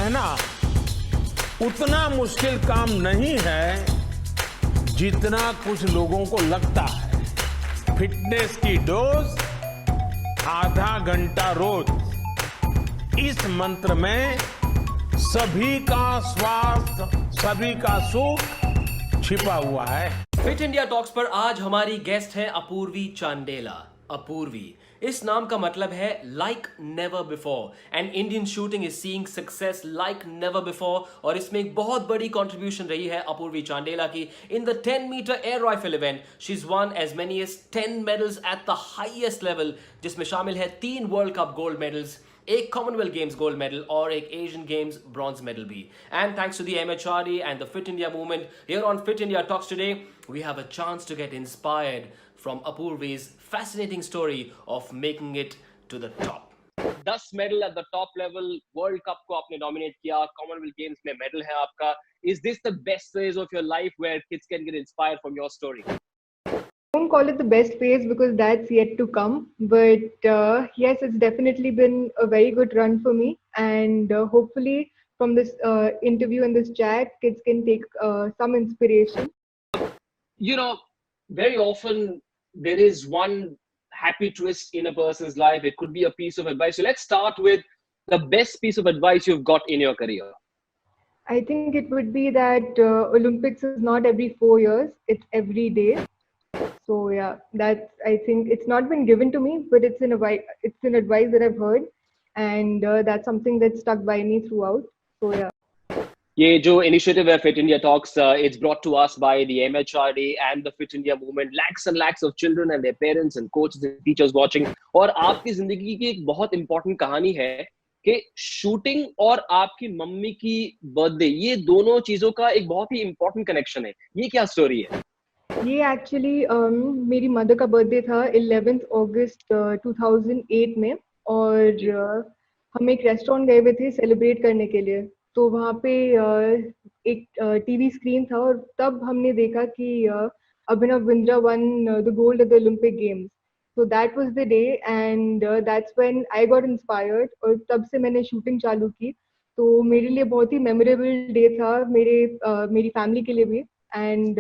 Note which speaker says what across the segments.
Speaker 1: रहना उतना मुश्किल काम नहीं है जितना कुछ लोगों को लगता है। फिटनेस की डोज आधा घंटा रोज, इस मंत्र में सभी का स्वास्थ्य, सभी का सुख छिपा हुआ है।
Speaker 2: फिट इंडिया टॉक्स पर आज हमारी गेस्ट है अपूर्वी चांडेला। अपूर्वी, इस नाम का मतलब है like never before and Indian shooting is seeing success like never before. और इसमें एक बहुत बड़ी कंट्रीब्यूशन रही है अपूर्वी चांडेला की। In the 10 metre air rifle event she is one as many as 10 medals at the highest level, जिसमें शामिल है 3 वर्ल्ड कप गोल्ड मेडल्स, एक कॉमनवेल्थ गेम्स गोल्ड मेडल और एक एशियन गेम्स ब्रॉन्ज मेडल भी। And thanks to the MHRD and the Fit India movement, here on Fit India Talks today, we have a chance to get inspired from Apurvi's fascinating story of making it to the top. 10 medal at the top level, world cup को आपने dominate किया, Commonwealth games में medal है आपका। Is this the best phase of your life where kids can get inspired from your story?
Speaker 3: Don't call it the best phase because that's yet to come. But yes, it's definitely been a very good run for me. And hopefully, from this interview and this chat, kids can take some inspiration.
Speaker 2: You know, very often there is one happy twist in a person's life. It could be a piece of advice. So let's start with the best piece of advice you've got in your career.
Speaker 3: I think it would be that Olympics is not every 4 years; it's every day. So yeah, that's, I think it's not been given to me, but it's an advice that I've heard, and that's something that stuck by me throughout. So yeah.
Speaker 2: ये जो initiative है Fit India Talks, it's brought to us by the MHRD and the Fit India movement. Lakhs and lakhs of children and their parents and coaches and teachers watching. और आपकी जिंदगी की एक बहुत important कहानी है कि शूटिंग और आपकी मम्मी की बर्थडे, ये दोनों चीजों का एक बहुत ही important connection है। ये क्या story है?
Speaker 3: ये एक्चुअली मेरी मदर का बर्थडे था 11th अगस्त 2008 में, और हम एक रेस्टोरेंट गए हुए थे सेलिब्रेट करने के लिए। तो वहाँ पे एक टीवी स्क्रीन था, और तब हमने देखा कि Abhinav Bindra won the gold at the Olympic Games. तो that was the day, and that's when I got inspired, और तब से मैंने शूटिंग चालू की। तो मेरे लिए बहुत ही मेमोरेबल डे था, मेरी फैमिली के लिए भी। And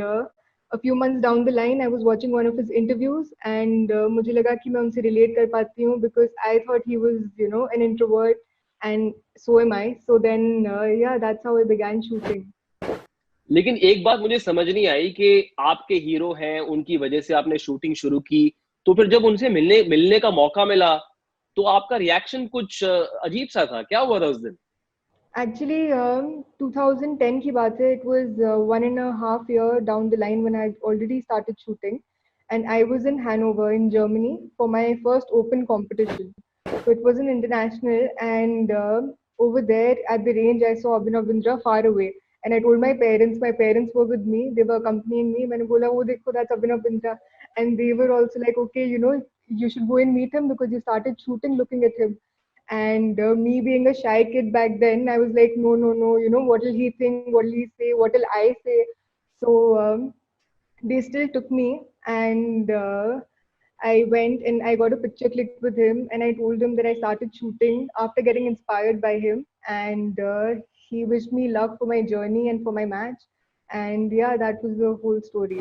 Speaker 3: a few months down the line, I was watching one of his interviews, and मुझे लगा कि मैं उनसे relate कर पाती हूँ, because I thought he was, an introvert, and so am I. So then, yeah, that's how I began shooting.
Speaker 2: लेकिन एक बात मुझे समझ नहीं आई कि आपके हीरो हैं, उनकी वजह से आपने शूटिंग शुरू की, तो फिर जब उनसे मिलने का मौका मिला, तो आपका रिएक्शन कुछ अजीब सा था। क्या हुआ था उस दिन?
Speaker 3: Actually, 2010 की बात है. It was 1.5 year down the line when I had already started shooting, and I was in Hanover in Germany for my first open competition. So it was an international, and over there at the range, I saw Abhinav Bindra far away, and I told my parents. My parents were with me; they were accompanying me. मैंने बोला वो देखो, that's Abhinav Bindra, and they were also like, okay, you should go and meet him because you started shooting looking at him. And me being a shy kid back then, I was like, no, no, no, what will he think? What will he say? What will I say? So they still took me, and I went and I got a picture clicked with him, and I told him that I started shooting after getting inspired by him, and he wished me luck for my journey and for my match, and yeah, that was the whole story.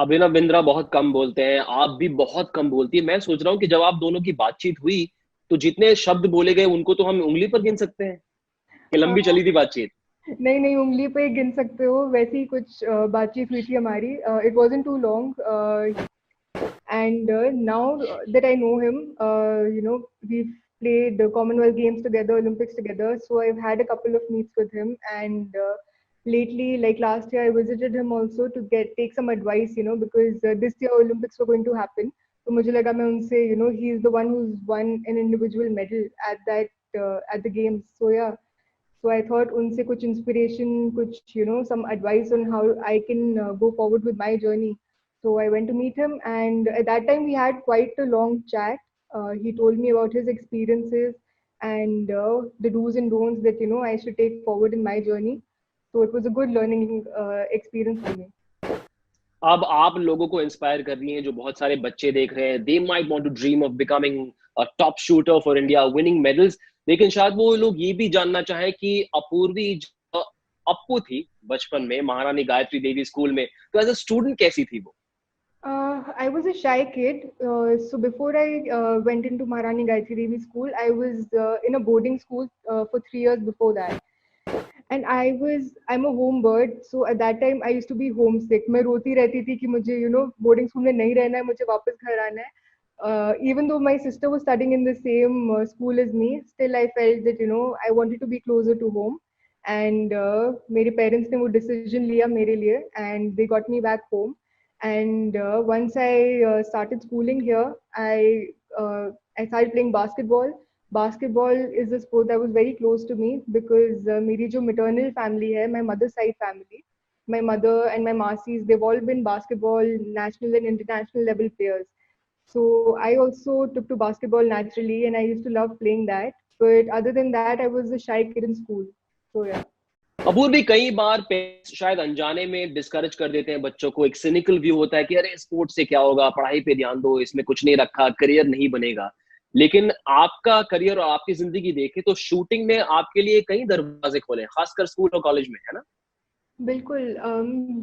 Speaker 2: Abhinav Bindra बहुत कम बोलते हैं, आप भी बहुत कम बोलती है। मैं सोच रहा हूँ कि जब आप दोनों की बातचीत हुई, तो जितने शब्द बोले गए उनको तो हम उंगली पर गिन सकते हैं कि लंबी चली थी बातचीत।
Speaker 3: नहीं नहीं, उंगली पे गिन सकते हो, वैसी कुछ बातचीत हुई थी हमारी. It wasn't too long, and now that I know him, we've played the Commonwealth Games together, Olympics together, so I've had a couple of meets with him, and lately, like last year, I visited him also to take some advice, because this year Olympics were going to happen. So मुझे लगा मैं उनसे, he is the one who's won an individual medal at the games. So yeah, so I thought unse kuch inspiration, kuch, some advice on how I can go forward with my journey. So I went to meet him, and at that time we had quite a long chat. He told me about his experiences, and the do's and don'ts that I should take forward in my journey. So it was a good learning experience for me.
Speaker 2: अब आप लोगों को inspire कर रही हैं, जो बहुत सारे बच्चे देख रहे हैं, they might want to dream of becoming a top shooter for India, winning medals.
Speaker 4: लेकिन शायद वो लोग ये भी जानना चाहे कि अपूर्वी जो अप्पू थी बचपन में महारानी गायत्री देवी स्कूल में, तो एज अ स्टूडेंट कैसी थी वो?
Speaker 3: I was a shy kid. So before I went into Maharani Gayatri Devi school, I was in a boarding school for 3 years before that. And I'm a home bird. So at that time, I used to be homesick. मैं रोती रहती थी कि मुझे, boarding school में नहीं रहना है, मुझे वापस घर आना है. Even though my sister was studying in the same school as me, still I felt that, I wanted to be closer to home. And मेरे parents ने वो decision लिया मेरे लिए, and they got me back home. And once I started schooling here, I started playing basketball. Basketball is a sport that was very close to me because मेरी जो maternal family है, my mother's side family, my mother and my masis, they've all been basketball national and international level players. So I also took to basketball naturally, and I used to love playing that. But other than that, I was a shy kid in school. So yeah.
Speaker 4: अपूर्व भी कई बार parents शायद अनजाने में discourage कर देते हैं बच्चों को, एक सिनिकल व्यू होता है कि अरे स्पोर्ट्स से क्या होगा, पढ़ाई पे ध्यान दो, इसमें कुछ नहीं रखा, करियर नहीं बनेगा। लेकिन आपका करियर और आपकी जिंदगी देखें तो शूटिंग में आपके लिए कई दरवाजे खोले, खासकर स्कूल और कॉलेज में, है ना?
Speaker 3: बिल्कुल।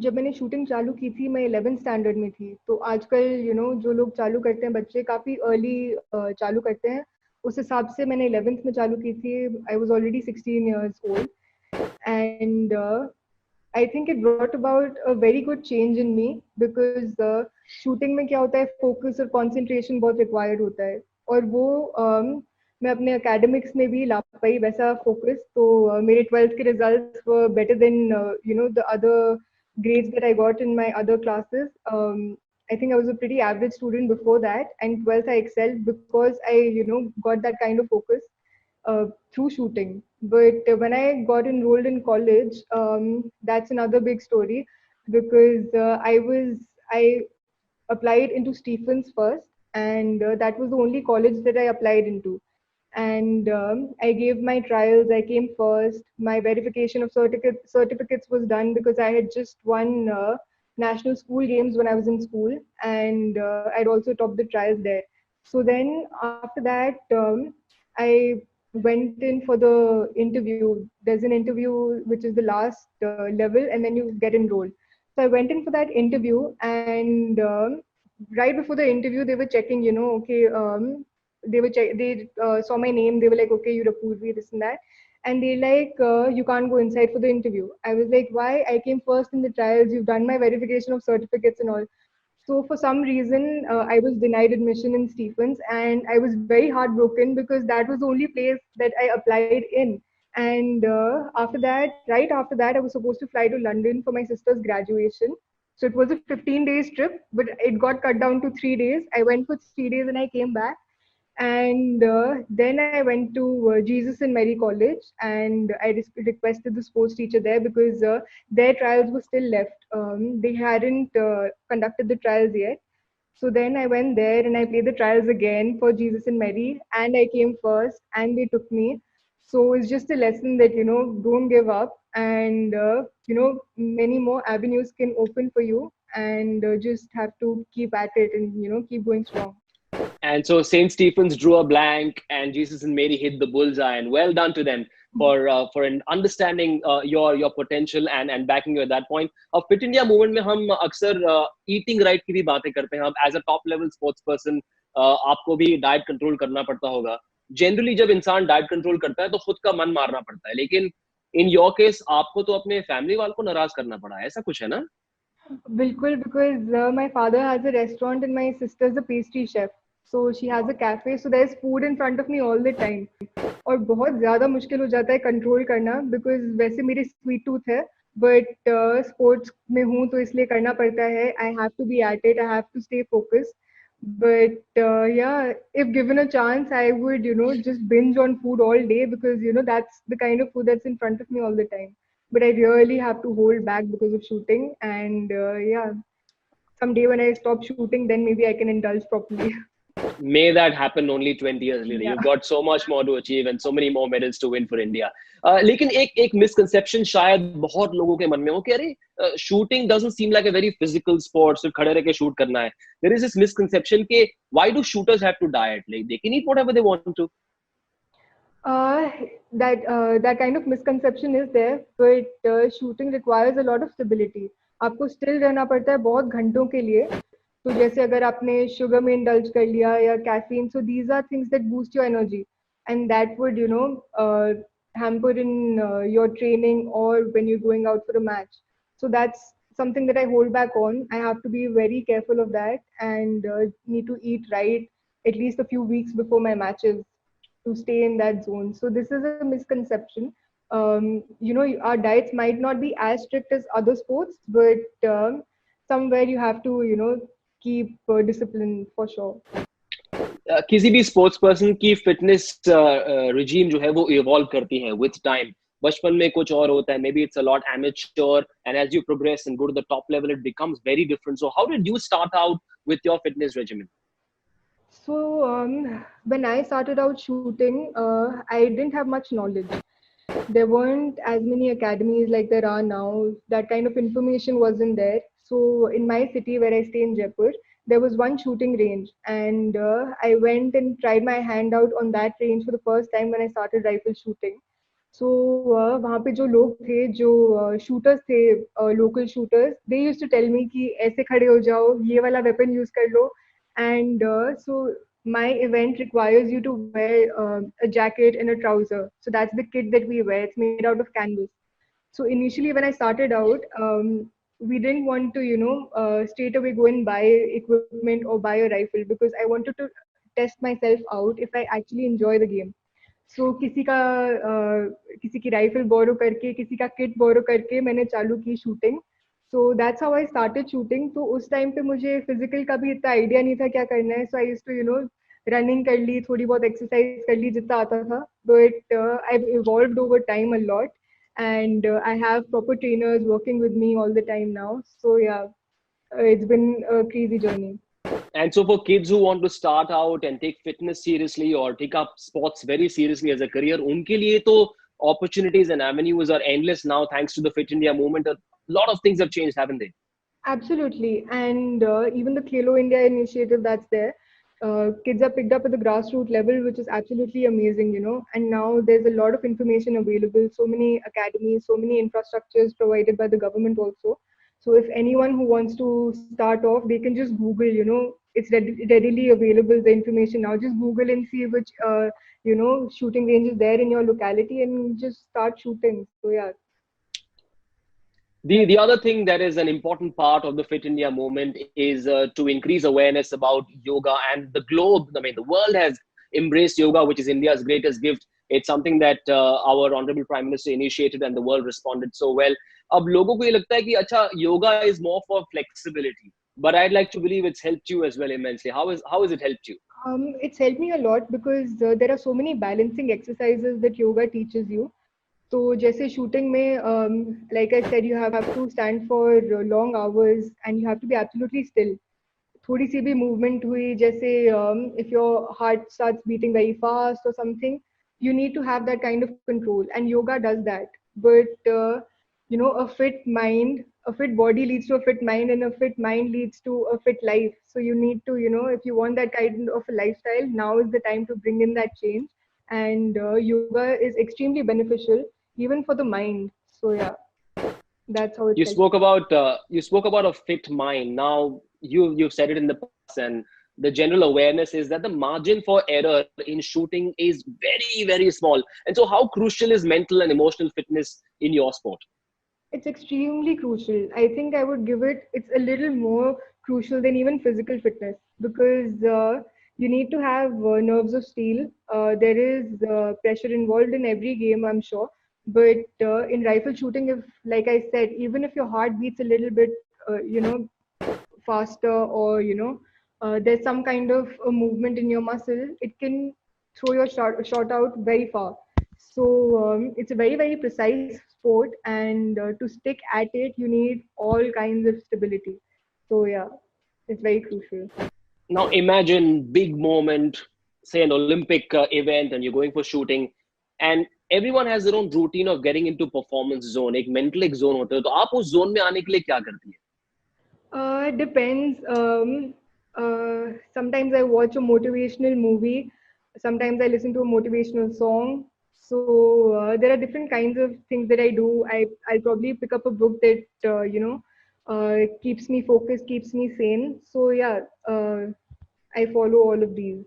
Speaker 3: जब मैंने शूटिंग चालू की थी, मैं 11th स्टैंडर्ड में थी। तो आजकल जो लोग चालू करते हैं, बच्चे काफ़ी अर्ली चालू करते हैं। उस हिसाब से मैंने 11th में चालू की थी। I was already 16 years old, and I think it brought about a very good change in me because shooting में क्या होता है, फोकस और कंसंट्रेशन बहुत रिक्वायर्ड होता है, और वो मैं अपने एकेडमिक्स में भी ला पाई वैसा फोकस। तो मेरे 12th के results were better than the other grades that I got in my other classes. I think I was a pretty average student before that, and 12th I excelled because I got that kind of focus through shooting. But when I got enrolled in college, that's another big story because I applied into Stephens first, and that was the only college that I applied into. And I gave my trials. I came first. My verification of certificates was done because I had just won national school games when I was in school, and I'd also topped the trials there. So then after that, I went in for the interview. There's an interview which is the last level, and then you get enrolled. So I went in for that interview, and right before the interview, they were checking, okay, they saw my name. They were like, okay, you're Apurvi, this and that. And they like, you can't go inside for the interview. I was like, why? I came first in the trials. You've done my verification of certificates and all. So for some reason, I was denied admission in Stephens, and I was very heartbroken because that was the only place that I applied in. And right after that, I was supposed to fly to London for my sister's graduation. So it was a 15 days trip, but it got cut down to 3 days. I went for 3 days and I came back. And then I went to Jesus and Mary College, and I requested the sports teacher there because their trials were still left. They hadn't conducted the trials yet. So then I went there and I played the trials again for Jesus and Mary, and I came first, and they took me. So it's just a lesson that, don't give up, and, many more avenues can open for you, and just have to keep at it and, keep going strong.
Speaker 4: And so St. Stephen's drew a blank, and Jesus and Mary hit the bullseye. And well done to them for an understanding your potential and backing you at that point. अब Fit India movement में हम अक्सर eating right की भी बातें करते हैं. अब as a top level sports person आपको भी diet control करना पड़ता होगा. Generally जब इंसान diet control करता है तो खुद का मन मारना पड़ता है. लेकिन in your case आपको तो अपने family वालों को नाराज करना पड़ा. ऐसा कुछ है ना?
Speaker 3: बिल्कुल, because my father has a restaurant and my sister is a pastry chef. So she has a cafe, so there's food in front of me all the time. और बहुत ज़्यादा मुश्किल हो जाता है कंट्रोल करना because वैसे मेरी स्वीट टूथ है, but स्पोर्ट्स में हूँ तो इसलिए करना पड़ता है. I have to be at it. I have to stay focused. But yeah, if given a chance, I would just binge on food all day because that's the kind of food that's in front of me all the time. But I really have to hold back because of shooting, and yeah, someday when I stop shooting, then maybe I can indulge properly.
Speaker 4: May that happen only 20 years later.
Speaker 3: Yeah.
Speaker 4: You've got so much more to achieve and so many more medals to win for India. लेकिन एक misconception शायद बहुत लोगों के मन में हो कि अरे shooting doesn't seem like a very physical sport. सिर्फ खड़े रह के shoot करना है. There is this misconception कि why do shooters have to diet? Like they can eat whatever they want to.
Speaker 3: Uh, that kind of misconception is there, but shooting requires a lot of stability. आपको still रहना पड़ता है बहुत घंटों के लिए. तो जैसे अगर आपने sugar में indulge कर लिया या caffeine, so these are things that boost your energy, and that would hamper in your training or when you're going out for a match. So that's something that I hold back on. I have to be very careful of that and need to eat right at least a few weeks before my matches to stay in that zone. So this is a misconception. Our diets might not be as strict as other sports, but somewhere you have to, keep discipline for sure.
Speaker 4: किसी भी sports person की fitness regime जो है वो evolve करती है with time. बचपन में कुछ और होता है, may be it's a lot amateur, and as you progress and go to the top level it becomes very different. So how did you start out with your fitness regiment?
Speaker 3: So when I started out shooting, I didn't have much knowledge. There weren't as many academies like there are now. That kind of information wasn't there. So in my city where I stay in Jaipur, there was one shooting range, and I went and tried my hand out on that range for the first time when I started rifle shooting. So वहाँ पे जो लोग थे, जो shooters थे, local shooters, they used to tell me कि ऐसे खड़े हो जाओ, ये वाला weapon use कर लो, and so my event requires you to wear a jacket and a trouser. So that's the kit that we wear. It's made out of canvas. So initially, when I started out, we didn't want to, straight away go and buy equipment or buy a rifle because I wanted to test myself out if I actually enjoy the game. So किसी की rifle बोरो करके किसी का kit बोरो करके मैंने चालू की shooting. So that's how I started shooting. तो उस टाइम पे मुझे फिजिकल का भी इतना आइडिया नहीं था क्या करना है. So I used to running कर ली, थोड़ी बहुत एक्सरसाइज कर ली जितना आता था. But I've evolved over time a lot, and I have proper trainers working with me all the time now. So yeah, it's been a crazy journey.
Speaker 4: And so for kids who want to start out and take fitness seriously or take up sports very seriously as a career, उनके लिए तो opportunities and avenues are endless now thanks to the Fit India movement. A lot of things have changed, haven't they?
Speaker 3: Absolutely. And even the Khelo India initiative that's there, kids are picked up at the grassroots level, which is absolutely amazing. And now there's a lot of information available, so many academies, so many infrastructures provided by the government also. So if anyone who wants to start off, they can just Google, it's readily available, the information now. Just Google and see which, shooting range is there in your locality and just start shooting. So yeah.
Speaker 4: The other thing that is an important part of the Fit India movement is to increase awareness about yoga and the globe. I mean, the world has embraced yoga, which is India's greatest gift. It's something that our honorable Prime Minister initiated, and the world responded so well. अब लोगों को ये लगता है कि अच्छा yoga is more for flexibility, but I'd like to believe it's helped you as well immensely. How has it helped you?
Speaker 3: It's helped me a lot because there are so many balancing exercises that yoga teaches you. तो जैसे shooting में like I said, you have to stand for long hours and you have to be absolutely still. थोड़ी सी भी movement हुई, जैसे if your heart starts beating very fast or something, you need to have that kind of control, and yoga does that. But a fit body leads to a fit mind, and a fit mind leads to a fit life. So you need to, if you want that kind of a lifestyle, now is the time to bring in that change. And yoga is extremely beneficial even for the mind. So yeah, that's how it's
Speaker 4: You spoke about a fit mind. Now you've said it in the past, and the general awareness is that the margin for error in shooting is very, very small. And so how crucial is mental and emotional fitness in your sport?
Speaker 3: It's extremely crucial. I think I would give it's a little more crucial than even physical fitness because you need to have nerves of steel. There is pressure involved in every game, I'm sure. But in rifle shooting, if, like I said, even if your heart beats a little bit, faster, or, there's some kind of a movement in your muscle, it can throw your shot out very far. So it's a very, very precise sport, and to stick at it, you need all kinds of stability. So yeah, it's very crucial.
Speaker 4: Now imagine big moment, say an Olympic event, and you're going for shooting, and everyone has their own routine of getting into performance zone. एक mental एक zone होता है, तो आप उस zone में आने के लिए क्या करती है?
Speaker 3: It depends. Sometimes I watch a motivational movie. Sometimes I listen to a motivational song. So there are different kinds of things that I do. I'll probably pick up a book that keeps me focused, keeps me sane. So yeah, I follow all of these.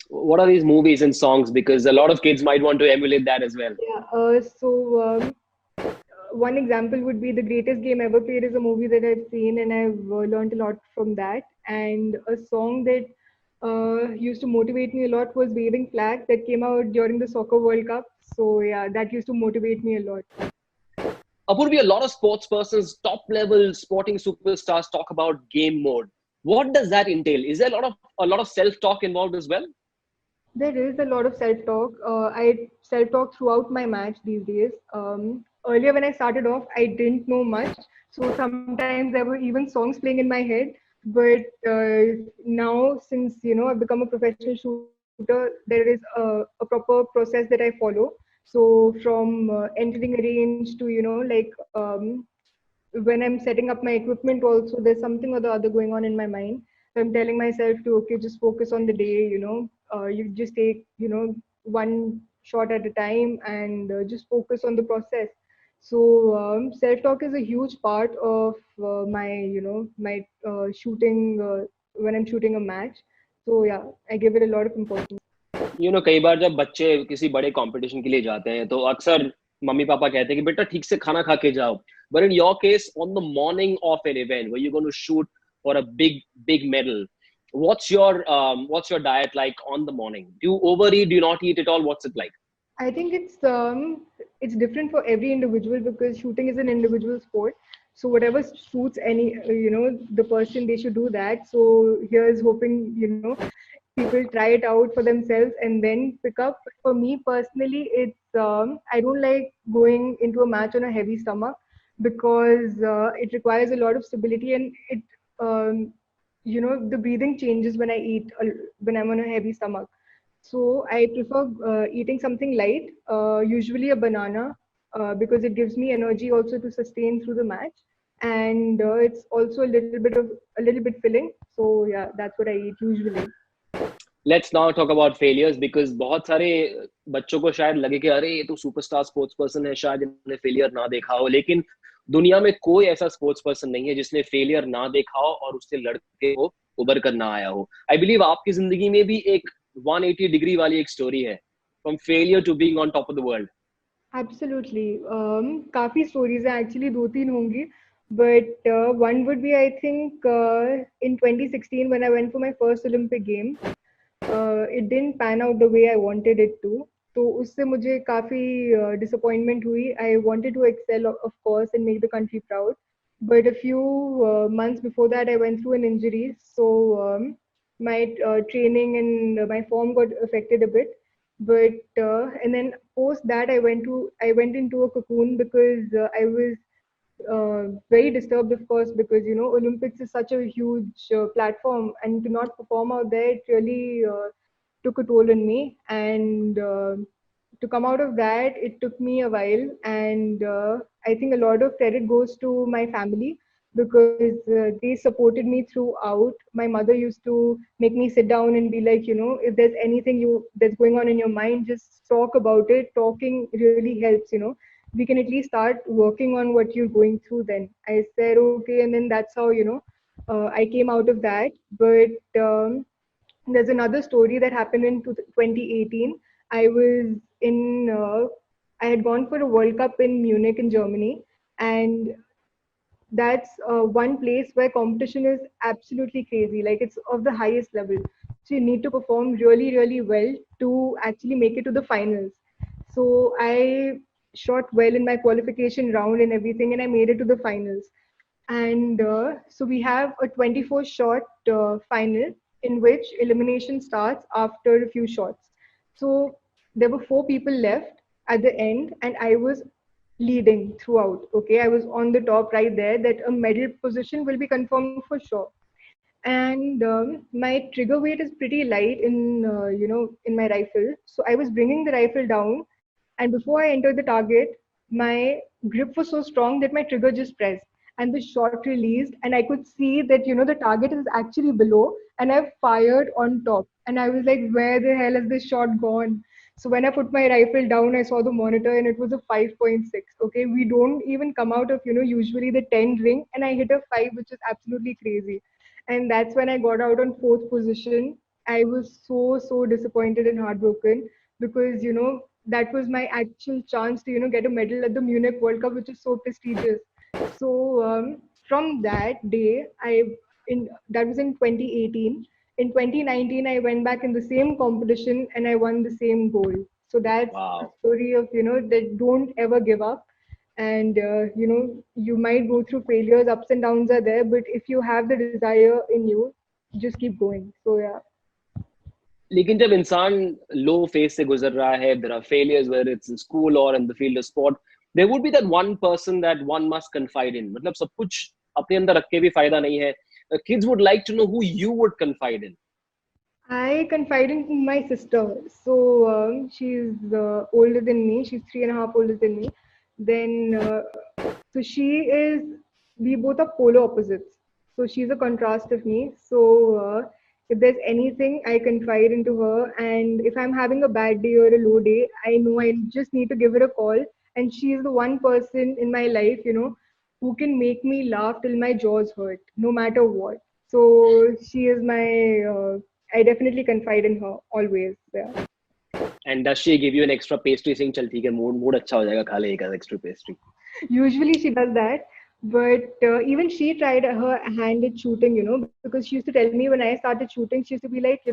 Speaker 4: What are these movies and songs? Because a lot of kids might want to emulate that as well.
Speaker 3: Yeah. One example would be The Greatest Game Ever Played is a movie that I've seen and I've learned a lot from that. And a song that used to motivate me a lot was Waving Flag that came out during the Soccer World Cup. So yeah, that used to motivate me a lot.
Speaker 4: Apurvi, a lot of sports persons, top level sporting superstars talk about game mode. What does that entail? Is there a lot of self talk involved as well?
Speaker 3: There is a lot of self-talk. I self-talk throughout my match these days. Earlier, when I started off, I didn't know much, so sometimes there were even songs playing in my head. But now, since I've become a professional shooter, there is a proper process that I follow. So from entering a range to when I'm setting up my equipment also, there's something or the other going on in my mind. So I'm telling myself to, okay, just focus on the day, you just take, one shot at a time and just focus on the process. So self-talk is a huge part of my shooting when I'm shooting a match. So yeah, I give it a lot of importance.
Speaker 4: कई बार जब बच्चे किसी बड़े competition के लिए जाते हैं तो अक्सर मम्मी पापा कहते हैं कि बेटा ठीक से खाना खा के जाओ. But in your case, on the morning of an event where you're going to shoot for a big medal, what's your diet like on the morning? Do you overeat? Do you not eat at all? What's it like?
Speaker 3: I think it's different for every individual because shooting is an individual sport. So whatever suits any the person, they should do that. So here's hoping people try it out for themselves and then pick up. But for me personally, it's I don't like going into a match on a heavy stomach because it requires a lot of stability and it the breathing changes when I eat when I'm on a heavy stomach. So I prefer eating something light, usually a banana, because it gives me energy also to sustain through the match, and it's also a little bit filling. So yeah, that's what I eat usually.
Speaker 4: Let's now talk about failures because बहुत सारे बच्चों को शायद लगे कि अरे ये तो सुपरस्टार स्पोर्ट्स पर्सन है, शायद इन्होंने फेलियर ना देखा हो. लेकिन दुनिया में कोई ऐसा स्पोर्ट्स पर्सन नहीं है जिसने फेलियर ना देखा हो और उससे लड़के हो उभर कर ना आया हो. आई बिलीव आपकी जिंदगी में भी एक 180 डिग्री वाली एक स्टोरी है, from failure to being on top of the world.
Speaker 3: Absolutely. काफी stories हैं actually दो तीन होंगी. But one would be, I think, in 2016 when I went for my first Olympic Games. It didn't pan out the way I wanted it to. तो उससे मुझे काफ़ी disappointment हुई. I wanted to excel, of course, and make the country proud. But a few months before that, I went through an injury. So my training and my form got affected a bit. But and then post that, I went into a cocoon because I was very disturbed, of course, because Olympics is such a huge platform, and to not perform out there, it really took a toll on me. And to come out of that, it took me a while, and I think a lot of credit goes to my family because they supported me throughout. My mother used to make me sit down and be like, if there's anything that's going on in your mind, just talk about it. Talking really helps. We can at least start working on what you're going through. Then I said okay, and then that's how I came out of that. But there's another story that happened in 2018. I was in I had gone for a World Cup in Munich in Germany, and that's one place where competition is absolutely crazy. Like it's of the highest level. So you need to perform really, really well to actually make it to the finals. So I shot well in my qualification round and everything, and I made it to the finals. And so we have a 24 shot final in which elimination starts after a few shots. So there were four people left at the end, and I was leading throughout. Okay, I was on the top right there, that a medal position will be confirmed for sure. And my trigger weight is pretty light in in my rifle, so I was bringing the rifle down, and before I entered the target, my grip was so strong that my trigger just pressed and the shot released, and I could see that the target is actually below, and I fired on top, and I was like, where the hell has this shot gone? So when I put my rifle down, I saw the monitor and it was a 5.6. Okay, we don't even come out of usually the 10 ring, and I hit a 5, which is absolutely crazy. And that's when I got out on fourth position. I was so disappointed and heartbroken because that was my actual chance to get a medal at the Munich World Cup, which is so prestigious. So from that day, in that was in 2018. In 2019, I went back in the same competition and I won the same gold. So that's a
Speaker 4: Wow.
Speaker 3: story of that don't ever give up. And you might go through failures, ups and downs are there, but if you have the desire in you, just keep going. So yeah.
Speaker 4: लेकिन जब इंसान लो phase से गुजर रहा है, there are failures whether it's in school or in the field of sport, there would be that one person that one must confide in. मतलब सब कुछ अपने अंदर रख के भी फायदा नहीं है. Kids would like to know who you would confide in.
Speaker 3: I confide in my sister. So she's older than me. She's 3.5 older than me. Then, so she is, we both are polar opposites. So she's a contrast of me. So if there's anything, I confide into her. And if I'm having a bad day or a low day, I know I just need to give her a call. And she's the one person in my life, who can make me laugh till my jaws hurt, no matter what. So she is my I definitely confide in her always. Yeah.
Speaker 4: And does she give you an extra pastry saying चल ठीक है mood अच्छा हो जाएगा खा ले एक extra pastry?
Speaker 3: Usually she does that, but even she tried her hand at shooting, because she used to tell me when I started shooting, she used to be like,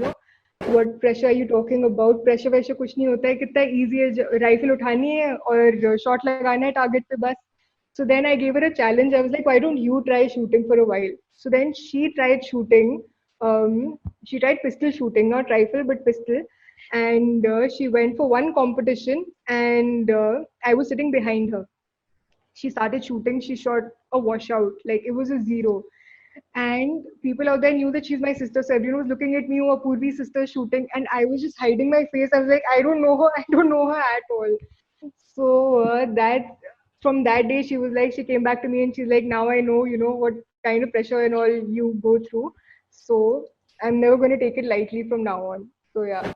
Speaker 3: what pressure are you talking about? Pressure वैसे कुछ नहीं होता है, कितना easy है, rifle उठानी है और shot लगाना है target पे बस. So then I gave her a challenge. I was like, why don't you try shooting for a while? So then she tried shooting. She tried pistol shooting, not rifle, but pistol. And she went for one competition, and I was sitting behind her. She started shooting. She shot a washout, like it was a zero. And people out there knew that she's my sister. So everyone was looking at me, or Purvi's sister shooting, and I was just hiding my face. I was like, I don't know her. I don't know her at all. So that from that day, she was like, she came back to me and she's like, now I know, what kind of pressure and all you go through. So I'm never going to take it lightly from now on. So yeah.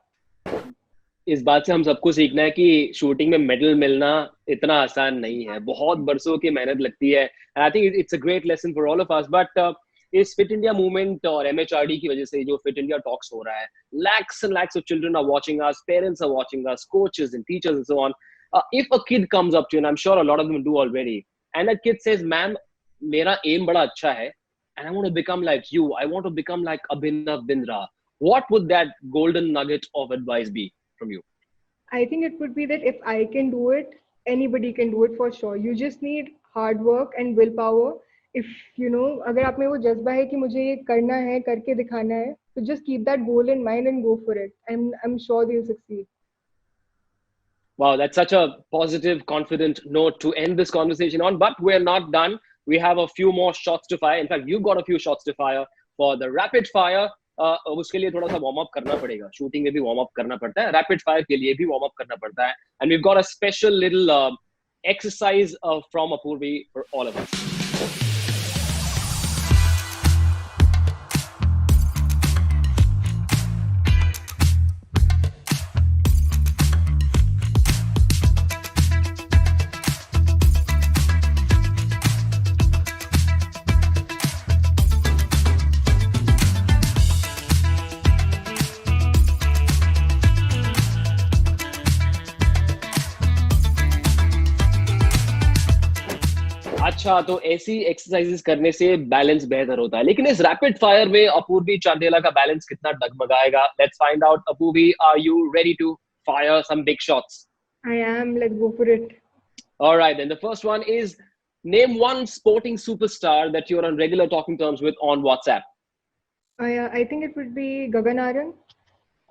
Speaker 4: इस बात से हम सबको सीखना है कि shooting में medal मिलना इतना आसान नहीं है, बहुत बरसों की मेहनत लगती है. I think it's a great lesson for all of us. But इस फिट इंडिया मूवमेंट और एमएचआरडी की वजह से जो फिट इंडिया टॉक्स हो रहा है, lakhs and lakhs of children are watching us, parents are watching us, coaches and teachers and so on. If a kid comes up to you, and I'm sure a lot of them do already, and that kid says, ma'am, मेरा aim बड़ा अच्छा है and I want to become like you, I want to become like Abhinav Bindra, what would that golden nugget of advice be from you?
Speaker 3: I think it would be that if I can do it, anybody can do it for sure. You just need hard work and willpower. If अगर आप में वो जज्बा है कि मुझे ये करना है, करके दिखाना है, so just keep that goal in mind and go for it. I'm sure they'll succeed.
Speaker 4: Wow, that's such a positive, confident note to end this conversation on. But we're not done. We have a few more shots to fire. In fact, you've got a few shots to fire for the rapid fire. उसके लिए थोड़ा सा warm up करना पड़ेगा. Shooting में भी warm up करना पड़ता है, रैपिड फायर के लिए भी वार्म अप करना पड़ता है. And we've got a special little exercise from Apurvi for all of us. अच्छा, तो ऐसी एक्सरसाइजेस करने से बैलेंस बेहतर होता है. लेकिन इस रैपिड फायर में अपूर्वी चांदेला का बैलेंस कितना डगमगाएगा? Let's find out. Apurvi, are you ready to fire some big shots?
Speaker 3: I am. Let's go for it.
Speaker 4: All right, then the first one is, name one sporting superstar that you're on regular talking terms with on WhatsApp.
Speaker 3: I think it would be Gagan Aran.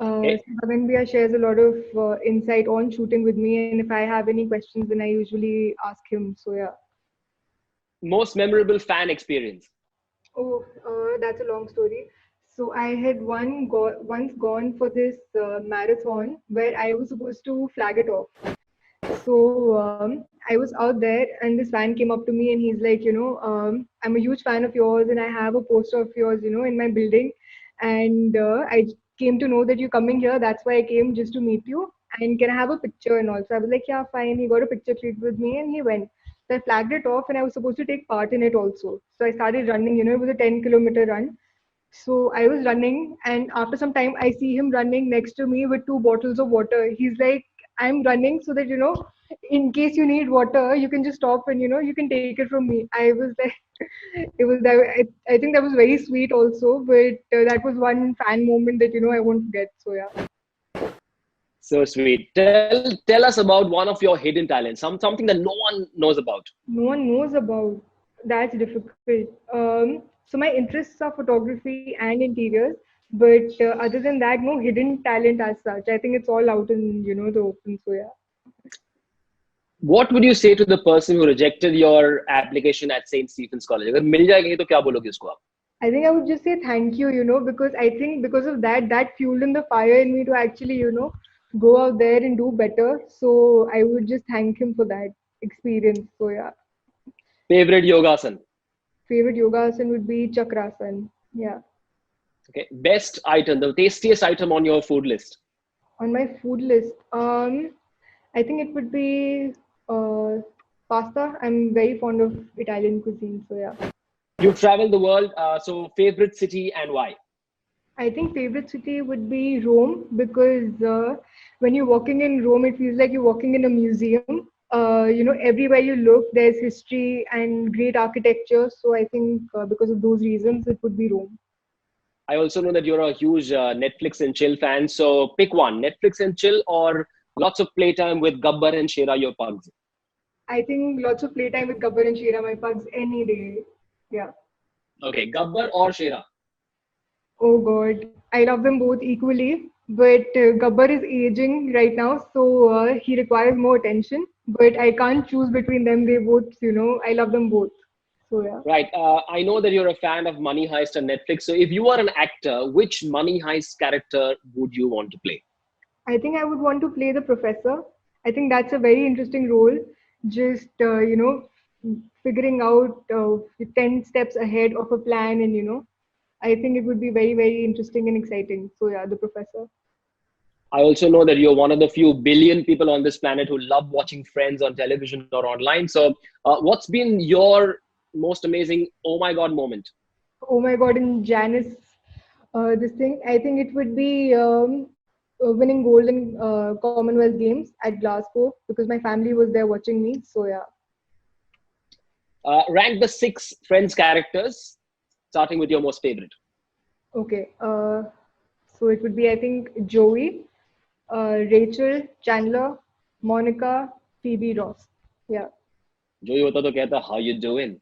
Speaker 4: Okay.
Speaker 3: Gagan Bhaiya shares a lot of insight on shooting with me, and if I have any questions, then I usually ask him. So yeah.
Speaker 4: Most memorable fan experience.
Speaker 3: Oh, that's a long story. So I had once gone for this marathon where I was supposed to flag it off. So I was out there and this fan came up to me and he's like, I'm a huge fan of yours and I have a poster of yours, in my building. And I came to know that you're coming here. That's why I came, just to meet you. and can I have a picture and all? So I was like, yeah, fine. He got a picture clicked with me and he went. So I flagged it off and I was supposed to take part in it also. So I started running, it was a 10-kilometer run. So I was running, and after some time, I see him running next to me with two bottles of water. He's like, I'm running so that, in case you need water, you can just stop and, you can take it from me. I was like, it was that, I think that was very sweet also, but that was one fan moment that, I won't forget. So yeah.
Speaker 4: So sweet. Tell us about one of your hidden talents, something that no one knows about.
Speaker 3: No one knows about. That's difficult. So my interests are photography and interiors, but other than that, no hidden talent as such. I think it's all out in the open. So yeah.
Speaker 4: What would you say to the person who rejected your application at St. Stephen's College? अगर मिल जाएगी तो क्या बोलोगे उसको आप?
Speaker 3: I think I would just say thank you, because I think because of that fueled in the fire in me to actually, go out there and do better. So I would just thank him for that experience. So yeah.
Speaker 4: Favorite yogasan?
Speaker 3: Favorite yoga asana would be Chakrasan. Yeah.
Speaker 4: Okay. Best item, the tastiest item on your food list?
Speaker 3: On my food list, I think it would be pasta. I'm very fond of Italian cuisine. So yeah.
Speaker 4: You've traveled the world, so favorite city and why?
Speaker 3: I think favorite city would be Rome because when you're walking in Rome, it feels like you're walking in a museum. Everywhere you look, there's history and great architecture. So I think because of those reasons, it would be Rome.
Speaker 4: I also know that you're a huge Netflix and chill fan. So pick one, Netflix and chill or lots of playtime with Gabbar and Shera, your pugs?
Speaker 3: I think lots of playtime with Gabbar and Shera, my pugs, any day. Yeah.
Speaker 4: Okay, Gabbar or Shera?
Speaker 3: Oh God, I love them both equally. But Gabbar is aging right now, so he requires more attention. But I can't choose between them. They both, I love them both. So yeah.
Speaker 4: Right. I know that you're a fan of Money Heist on Netflix. So if you are an actor, which Money Heist character would you want to play?
Speaker 3: I think I would want to play the professor. I think that's a very interesting role. Just, figuring out 10 steps ahead of a plan and, I think it would be very, very interesting and exciting. So yeah, the professor.
Speaker 4: I also know that you're one of the few billion people on this planet who love watching Friends on television or online. So what's been your most amazing, oh my God moment?
Speaker 3: Oh my God, in Janice, this thing, I think it would be winning gold in Commonwealth Games at Glasgow because my family was there watching me. So yeah.
Speaker 4: Rank the 6 Friends characters, starting with your most favorite.
Speaker 3: Okay. So it would be, I think, Joey, Rachel, Chandler, Monica, Phoebe, Ross. Yeah.
Speaker 4: Joey hota to kehta, how you doing?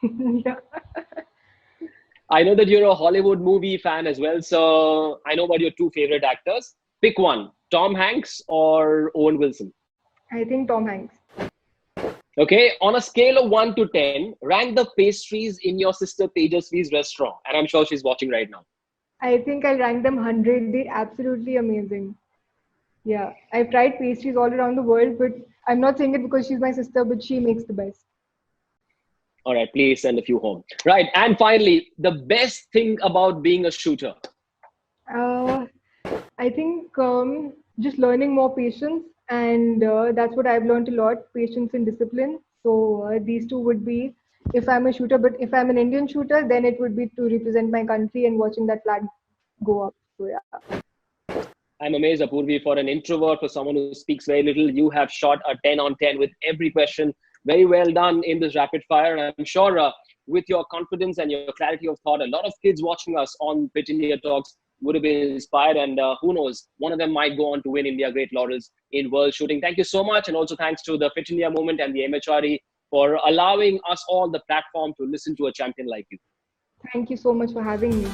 Speaker 3: Yeah.
Speaker 4: I know that you're a Hollywood movie fan as well. So I know about your 2 favorite actors. Pick one, Tom Hanks or Owen Wilson.
Speaker 3: I think Tom Hanks.
Speaker 4: Okay, on a scale of 1 to 10, rank the pastries in your sister Tejasvi's restaurant. And I'm sure she's watching right now.
Speaker 3: I think I'll rank them 100. They're absolutely amazing. Yeah, I've tried pastries all around the world, but I'm not saying it because she's my sister, but she makes the best.
Speaker 4: All right, please send a few home. Right, and finally, the best thing about being a shooter.
Speaker 3: I think just learning more patience, and that's what I've learned a lot, patience and discipline. So these two would be if I'm a shooter, but if I'm an Indian shooter, then it would be to represent my country and watching that flag go up. So yeah.
Speaker 4: I'm amazed, Apurvi, for an introvert, for someone who speaks very little, you have shot a 10 on 10 with every question. Very well done in this rapid fire. And I'm sure with your confidence and your clarity of thought, a lot of kids watching us on Fit India Talks would have been inspired. And who knows, one of them might go on to win India Great Laurels in world shooting. Thank you so much. And also thanks to the Fit India Movement and the MHRE for allowing us all the platform to listen to a champion like you.
Speaker 3: Thank you so much for having me.